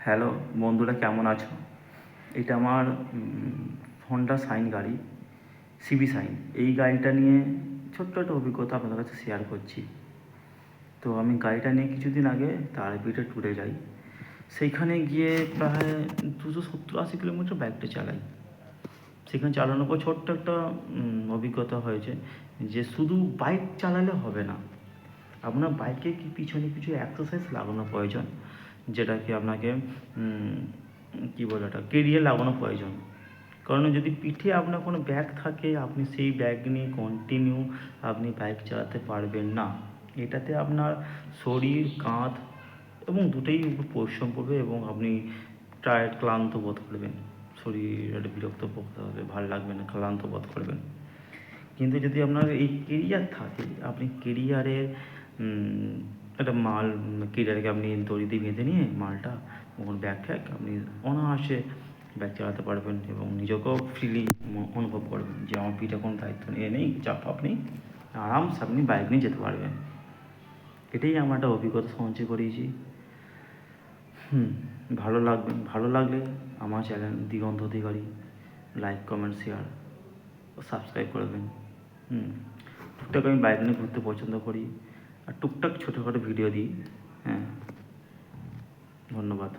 Hello বন্ধুরা, কেমন আছো? এটা আমার হন্ডা সাইন গাড়ি, সিবি সাইন। এই গাড়িটা নিয়ে ছোট্ট একটা অভিজ্ঞতা আপনাদের কাছে শেয়ার করছি। তো আমি গাড়িটা নিয়ে কিছুদিন আগে তারাপীঠে ট্যুরে যাই। সেইখানে গিয়ে প্রায় 270-80 কিলোমিটার বাইকটা চালাই। সেখানে চালানোর পর ছোট্ট একটা অভিজ্ঞতা হয়েছে যে শুধু বাইক চালালে হবে না, আপনার বাইকে কি পিছনে কিছু এক্সারসাইজ লাগানো প্রয়োজন, যেটাকে আপনাকে কী বলে ওটা কেরিয়ার লাগানো প্রয়োজন। কারণ যদি পিঠে আপনার কোনো ব্যাগ থাকে, আপনি সেই ব্যাগ নিয়ে কন্টিনিউ আপনি বাইক চালাতে পারবেন না। এটাতে আপনার শরীর, কাঁধ এবং দুটোই উপর পরিশ্রম করবে এবং আপনি টায়ার্ড, ক্লান্ত বোধ করবেন। শরীর একটা বিরক্ত বোধ হবে, ভালো লাগবে না, ক্লান্ত বোধ করবেন। কিন্তু যদি আপনার এই কেরিয়ার থাকে, আপনি কেরিয়ারের একটা কেরিয়ারকে আপনি দড়ি দিয়ে বেঁধে নিয়ে মালটা ওখানে ব্যাগ ফ্যাগ আপনি অনায়াসে বাইক চালাতে পারবেন এবং নিজেকেও ফ্রিলি অনুভব করবেন যে আমার পিঠে কোনো দায়িত্ব নিয়ে নেই, চাপ আপনি আরামসে আপনি বাইক নিয়ে যেতে পারবেন। এটাই আমার একটা অভিজ্ঞতা সঞ্চয় করিয়েছি। ভালো লাগলে আমার চ্যানেল দিগন্ত অধিকারী লাইক, কমেন্ট, শেয়ার ও সাবস্ক্রাইব করবেন। টুকটাক আমি বাইক নিয়ে ঘুরতে পছন্দ করি আর টুকটাক ছোটোখাটো ভিডিও দিই। ধন্যবাদ।